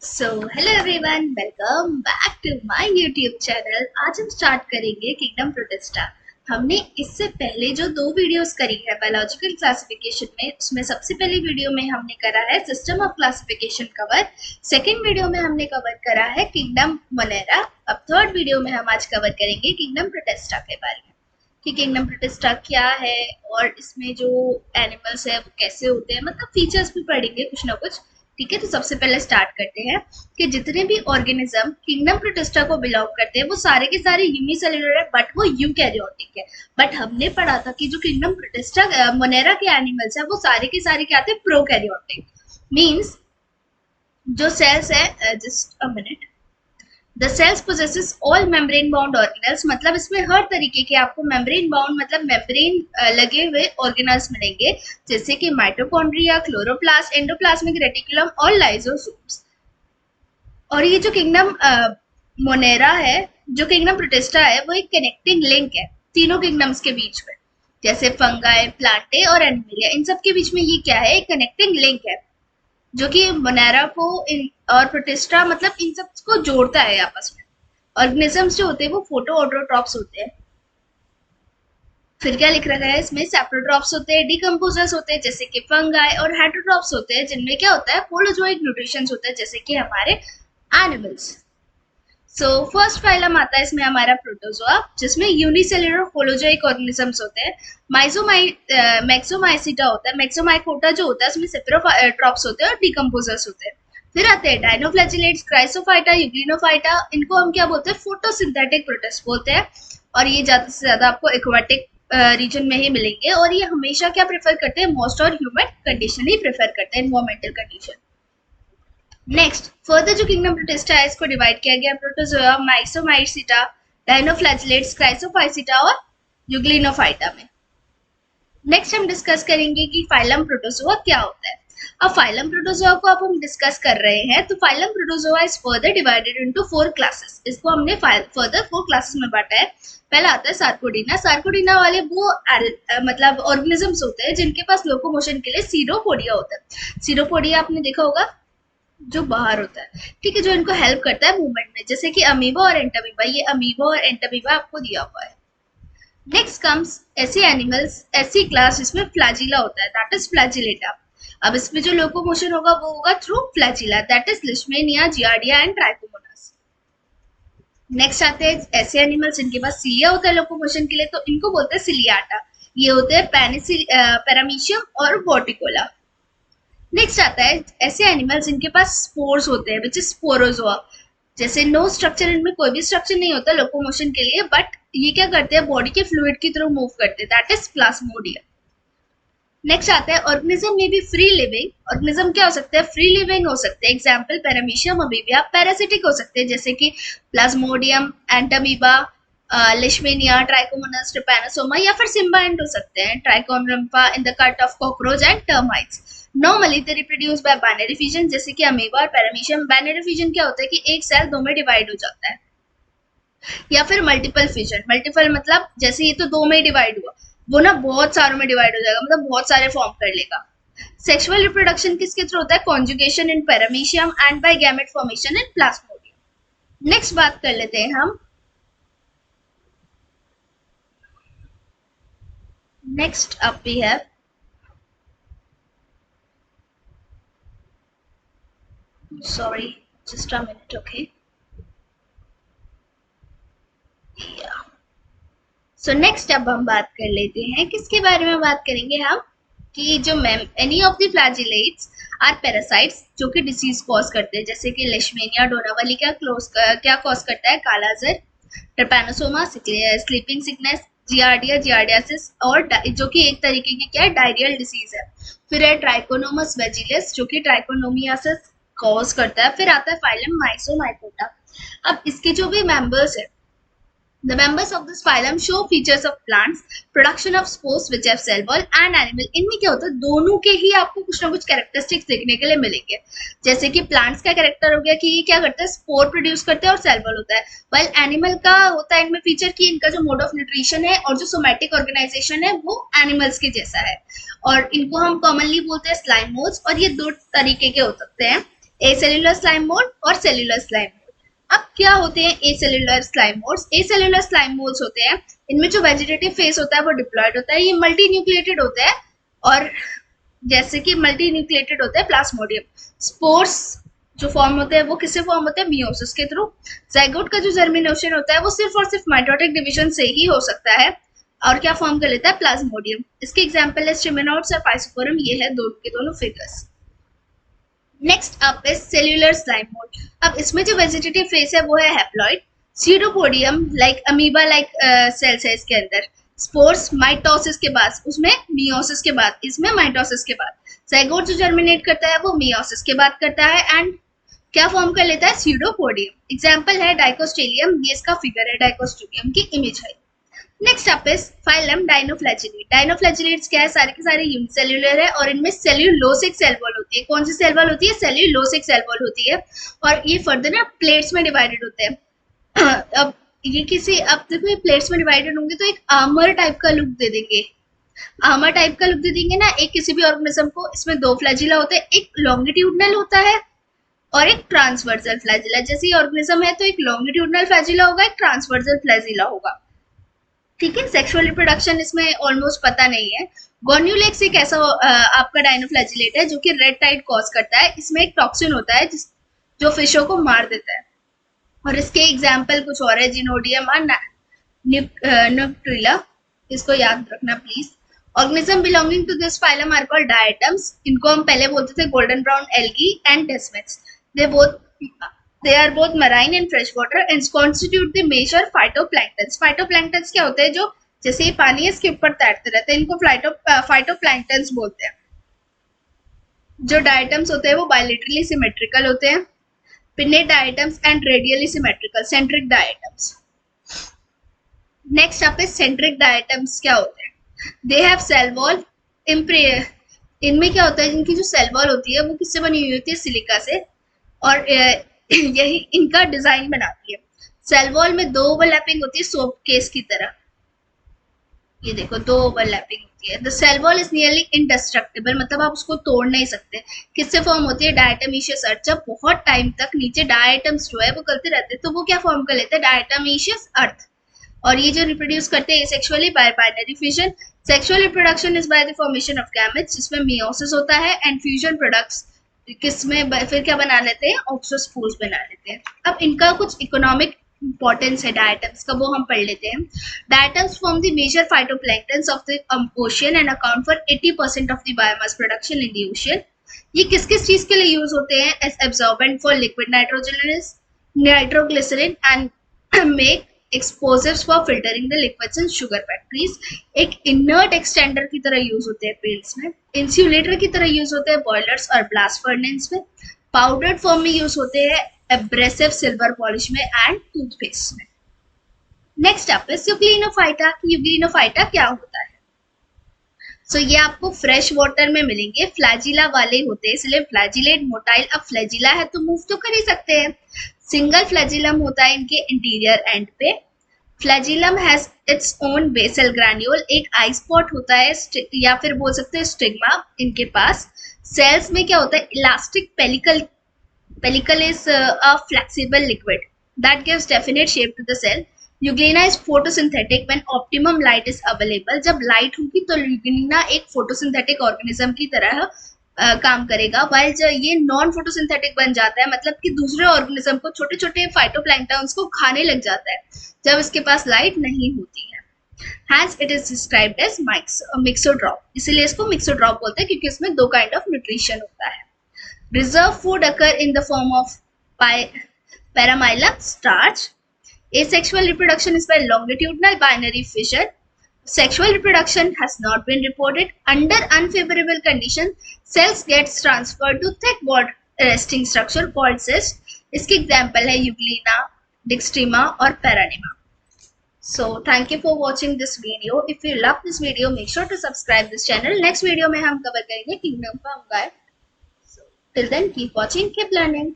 Hello everyone, welcome back to my YouTube channel. आज हम start करेंगे किंगडम प्रोटेस्टा। हमने इससे पहले जो दो वीडियोस करी है बायोलॉजिकल क्लासिफिकेशन में, उसमें सबसे पहली वीडियो में हमने करा है system of classification cover. Second video में हमने कवर करा है किंगडम मोनेरा। अब थर्ड वीडियो में हम आज कवर करेंगे किंगडम प्रोटेस्टा के बारे में कि किंगडम प्रोटेस्टा क्या है और इसमें जो एनिमल्स है वो कैसे होते हैं, मतलब फीचर्स भी पढ़ेंगे कुछ ना कुछ। ठीक है, तो सबसे पहले स्टार्ट करते हैं कि जितने भी ऑर्गेनिज्म किंगडम प्रोटिस्टा को बिलोंग करते हैं वो सारे के सारे यूनिसेल्युलर है, बट वो यूकैरियोटिक है। बट हमने पढ़ा था कि जो किंगडम प्रोटिस्टा मोनेरा के एनिमल्स है वो सारे के सारे क्या आते हैं, प्रोकैरियोटिक। मींस जो सेल्स है, just a minute, the cells possesses all membrane bound organelles, मतलब इसमें हर तरीके के आपको मेम्ब्रेन बाउंड मतलब मेम्ब्रेन लगे हुए ऑर्गेनल्स मिलेंगे, जैसे कि माइटोकॉन्ड्रिया, क्लोरोप्लास्ट, एंडोप्लाज्मिक रेटिकुलम और लाइसोसोम्स। और ये जो किंगडम मोनेरा है, जो किंगडम प्रोटिस्टा है, वो एक कनेक्टिंग लिंक है तीनों किंगडम्स के बीच में। जैसे फंगाई, प्लांटे और एनिमलिया, इन सब के बीच में ये क्या है, एक कनेक्टिंग लिंक है जो कि मोनेरा को और प्रोटिस्टा मतलब इन सब को जोड़ता है आपस में। ऑर्गेनिजम्स जो होते हैं वो फोटो ऑटोट्रॉप्स होते हैं। फिर क्या लिख रखा है इसमें, सेप्रोट्रॉप्स होते हैं, डिकम्पोजर्स होते हैं जैसे कि फंगाई, और हेटरोट्रॉप्स होते हैं जिनमें क्या होता है, होलोजोइक न्यूट्रिशंस होते हैं जैसे कि हमारे एनिमल्स। सो फर्स्ट फाइलम आता है इसमें हमारा प्रोटोजोआ, जिसमें यूनिसेलुलर होलोजोइक ऑर्गेनिजम्स होते हैं। मैक्सोमाइसिटा होता है, मैक्सोमाइकोटा जो होता है उसमें सेप्रोट्रॉप्स होते हैं और डिकम्पोजर्स होते हैं। फिर आते हैं डायनोफ्लैजिलेट्स, क्राइसोफाइटा, यूग्लिनोफाइटा, इनको हम क्या बोलते हैं, फोटोसिंथेटिक प्रोटिस्ट बोलते हैं। और ये ज्यादा से ज्यादा आपको एक्वाटिक रीजन में ही मिलेंगे, और ये हमेशा क्या प्रेफर करते हैं, मॉइस्ट और ह्यूमिड कंडीशन ही प्रेफर करते हैं, एनवायरमेंटल कंडीशन। नेक्स्ट फर्दर जो किंगडम प्रोटिस्टा है इसको डिवाइड किया गया प्रोटोजोआ, माइसोमाइसिटा, डायनोफ्लैजिलेट्स, क्राइसोफाइसिटा और यूग्लिनोफाइटा में। नेक्स्ट हम डिस्कस करेंगे कि फाइलम प्रोटोजोआ क्या होता है। अब फाइलम प्रोटोजोआ को अब हम डिस्कस कर रहे हैं, तो phylum protozoa is further divided into 4 classes. इसको हमने फर्दर 4 क्लासेस में बांटा है। पहला आता है सार्कोडीना। सार्कोडीना वाले वो मतलब ऑर्गेनिजम्स होते हैं जिनके पास लोकोमोशन के लिए सीरोपोडिया होता है। सीरोपोडिया आपने देखा होगा, जो बाहर होता है, ठीक है, जो इनको हेल्प करता है मूवमेंट में, जैसे कि अमीबा और एंटामीबा। ये अमीबा और एंटामीबा आपको दिया हुआ है। नेक्स्ट कम्स ऐसे एनिमल्स, ऐसी क्लास जिसमें फ्लैजिला होता है, दैट इज फ्लैजिलेटा। अब इसमें जो लोकोमोशन होगा वो होगा through flagella, that is Leishmania, Giardia and Trichomonas. Next आते हैं ऐसे एनिमल्स जिनके पास सिलिया होता है लोकोमोशन के लिए, तो इनको बोलते हैं सिलियाटा। ये होते हैं पैरामीशियम और वर्टिकोला। नेक्स्ट आता है ऐसे एनिमल्स जिनके पास स्पोर्स होते हैं, विच इज स्पोरोजोआ। जैसे नो स्ट्रक्चर, इनमें कोई भी स्ट्रक्चर नहीं होता लोकोमोशन के लिए, बट ये क्या करते हैं, बॉडी के फ्लूइड की तरह मूव करते हैं, दैट इज प्लाज्मोडियम। नेक्स्ट आता है ऑर्गेनिज्म में भी फ्री लिविंग। ऑर्गेनिज्म क्या हो सकते हैं, फ्री लिविंग हो सकते हैं। Example paramecium, amoebae. पैरासिटिक हो सकते हैं जैसे कि Plasmodium, Entamoeba, Leishmania, Trichomonas, Trypanosoma, या फिर सिम्बाइंट हो सकते हैं, Trichonympha in the gut of cockroach and termites. Normally they reproduce by binary fission, जैसे कि अमीबा और पैरामीशियम। बाइनरी फिजन क्या होता है कि एक सेल दो में डिवाइड हो जाता है, या फिर मल्टीपल फिजन। मल्टीपल मतलब जैसे ये तो दो में डिवाइड हुआ, वो ना बहुत सारों में डिवाइड हो जाएगा, मतलब बहुत सारे फॉर्म कर लेगा। सेक्सुअल रिप्रोडक्शन किसके थ्रू होता है, conjugation in paramecium and by gamete formation in plasmodium. Next बात कर लेते हैं हम, next up we have, sorry just a minute, okay, so next अब हम बात कर लेते हैं, किसके बारे में बात करेंगे हम, कि जो any of the flagellates are parasites जो कि डिसीज कॉज करते हैं, जैसे कि लेशमेनिया डोनावली क्या कॉज करता है, kala-azar, Trypanosoma sleeping sickness, giardia giardiasis, और जो कि एक तरीके की क्या है, डायरियल डिसीज है। फिर है ट्राइकोनोमस वेजिलस जो कि ट्राइकोनोमियासिस कॉज करता है। फिर आता है फाइलम माइसोमाइकोटा। अब इसके जो भी मेंबर्स है, the members of this phylum show features of plants, production of spores which have cell wall and animal। इनमें क्या होता है, दोनों के ही आपको कुछ ना कुछ कैरेक्टरिस्टिक्स देखने के लिए मिलेंगे। जैसे कि प्लांट्स का कैरेक्टर हो गया कि ये क्या करते हैं, स्पोर प्रोड्यूस करते हैं और सेल वॉल होता है। वाइल एनिमल का होता है इनमें फीचर कि इनका जो मोड ऑफ न्यूट्रिशन है और जो सोमैटिक ऑर्गेनाइजेशन है वो एनिमल्स के जैसा है, और इनको हम कॉमनली बोलते हैं स्लाइमोज। और ये दो तरीके के हो सकते हैं, एसेल्युलर स्लाइम मोल्ड और सेल्युलर स्लाइम मोल्ड। अब क्या होते हैं एसेल्युलर स्लाइम मोल्ड्स? एसेल्युलर स्लाइम मोल्ड्स होते हैं, इनमें जो वेजिटेटिव फेस होता है वो डिप्लॉयड होता है, ये मल्टी न्यूक्लिएटेड होता है, और जैसे कि मल्टी न्यूक्लिएटेड होता है प्लाज्मोडियम। स्पोर्स जो फॉर्म होते हैं वो किससे फॉर्म होते हैं? मियोसिस के थ्रू। जाइगोट का जो जर्मिनेशन होता है वो सिर्फ और सिर्फ माइटोटिक डिवीजन से ही हो सकता है, और क्या फॉर्म कर लेता है? प्लाज्मोडियम। इसके एग्जांपल है स्ट्रिमेनोड्स और पाइसोफोरम, ये है दोनों के दोनों figures. Next up is cellular slime mould. अब इसमें जो वेजिटेटिव फेस है वो है haploid. Pseudopodium like amoeba like cells है इसके अंदर। स्पोर्स माइटोसिस के बाद, उसमें मियोसिस के बाद, इसमें माइटोसिस के बाद। जाइगोट जो जर्मिनेट करता है वो मियोसिस के बाद करता है, एंड क्या फॉर्म कर लेता है? सीडोपोडियम। एग्जाम्पल है डाइकोस्टेलियम, ये इसका फिगर है, डाइकोस्टेलियम की इमेज है। Next up is phylum dinoflagellate. Dinoflagellates क्या है? सारे के सारे यूनिसेल्युलर है, और इनमें सेल्यूलोसिक सेल वॉल होती है। कौन सी सेल वॉल होती है? सेल्यूलोसिक सेल वॉल होती है, और ये फर्दर ना प्लेट्स में डिवाइडेड होते हैं। अब ये किसी, अब देखो ये प्लेट्स में डिवाइडेड होंगे तो एक आर्मर टाइप का लुक दे देंगे, आर्मर टाइप का लुक दे देंगे ना एक किसी भी ऑर्गेनिज्म को। इसमें दो फ्लैजिला होते हैं, एक लॉन्गिट्यूडनल होता है और एक ट्रांसवर्सल फ्लैजिला। जैसे ये ऑर्गेनिज्म है तो एक लॉन्गिट्यूडनल फ्लैजिला होगा, एक ट्रांसवर्सल फ्लैजिला होगा। ठीक है, सेक्सुअल रिप्रोडक्शन इसमें ऑलमोस्ट पता नहीं है। गोन्यूलेक्स एक ऐसा आपका डाइनोफ्लैजिलेट है जो कि रेड टाइड कॉज करता है। इसमें एक टॉक्सिन होता है जो फिशों को मार देता है, और इसके एग्जाम्पल कुछ और है, जिनोडियम और न्यूट्रिला, इसको याद रखना please. Organism belonging to this phylum are called diatoms. इनको हम पहले बोलते थे golden brown algae and desmids. They are both marine and freshwater and constitute the major phytoplanktons. Phytoplanktons क्या होते हैं? जो जैसे ये पानी है इसके ऊपर तैरते रहते हैं, इनको phytoplanktons बोलते हैं। जो डायटम्स होते हैं वो बायलेटरली सिमेट्रिकल होते हैं, pinnate diatoms and radially symmetrical, centric diatoms. Next up is centric diatoms. क्या होते हैं? They have cell wall. इनमें क्या होता है? इनकी जो सेल वॉल होती है वो किससे बनी हुई होती है? सिलिका से, और यही इनका डिजाइन बनाती है। सेल वॉल में दो ओवरलैपिंग होती है, सोप केस की तरह। ये देखो, दो ओवरलैपिंग होती है। The cell wall is nearly indestructible, मतलब आप उसको तोड़ नहीं सकते। किससे फॉर्म होती है? डायटमीशियस अर्थ। जब बहुत टाइम तक नीचे डायटम्स जो है वो करते रहते हैं तो वो क्या फॉर्म कर लेते हैं? डायटमीशियस अर्थ। और ये जो रिप्रोड्यूस करते हैं sexually bye binary fission. Sexual reproduction is by the formation of gametes, जिसमें मियोसिस होता है, एंड फ्यूजन प्रोडक्ट्स किसमें फिर क्या बना लेते हैं? ऑक्सोस्पोर्स बना लेते हैं। अब इनका कुछ इकोनॉमिक इंपॉर्टेंस है डायटम्स का, वो हम पढ़ लेते हैं। Diatoms form the major phytoplanktons of the ocean and account for 80% of the biomass production in the ocean. ये किस किस चीज के लिए यूज होते हैं? As absorbent for liquid nitroglycerine and make explosives for filtering the liquids in sugar factories. एक inert extender की तरह यूज होते हैं पेंट्स में। इंसुलेटर की तरह यूज होते हैं बॉयलर्स और ब्लास्ट फर्नेस में। पाउडर्ड फॉर्म में यूज होते हैं एब्रेसिव सिल्वर पॉलिश में एंड टूथपेस्ट में। Next up is Euglenophyta. Euglenophyta क्या होता है? सो ये आपको फ्रेश वाटर में मिलेंगे, फ्लैजिला वाले होते हैं, इसलिए फ्लैजिलेट मोटाइल। अब फ्लैजिला है तो मूव तो कर ही सकते हैं। सिंगल फ्लैजिलम होता है इनके इंटीरियर एंड पे। Flagellum has its own basal granule. एक आई स्पॉट होता है, या फिर बोल सकते हैं स्टिग्मा इनके पास। सेल्स में क्या होता है? Elastic pellicle. Pellicle is a flexible liquid that gives definite shape to the cell. Euglena is photosynthetic when optimum light is available. जब लाइट होगी तो यूग्लिना एक फोटोसिंथेटिक ऑर्गेनिज्म की तरह काम करेगा, while जब ये नॉन फोटोसिंथेटिक बन जाता है, मतलब कि दूसरे ऑर्गेनिज्म को, छोटे छोटे फाइटोप्लैंक्टन्स को खाने लग जाता है जब इसके पास लाइट नहीं होती है। Hence it is described as mixodrop, इसीलिए इसको मिक्सोड्रॉप बोलते हैं, क्योंकि इसमें दो काइंड ऑफ न्यूट्रिशन होता है। Reserve food occur in the form of paramylum starch. Asexual reproduction is by longitudinal binary fission. Sexual reproduction has not been reported. Under unfavorable conditions, cells gets transferred to thick wall resting structure called cyst. इसके example है Euglena, Dextrema और Paranema. So thank you for watching this video. If you love this video, make sure to subscribe this channel. Next video में हम cover करेंगे kingdom का fungi. Till then, keep watching, keep learning.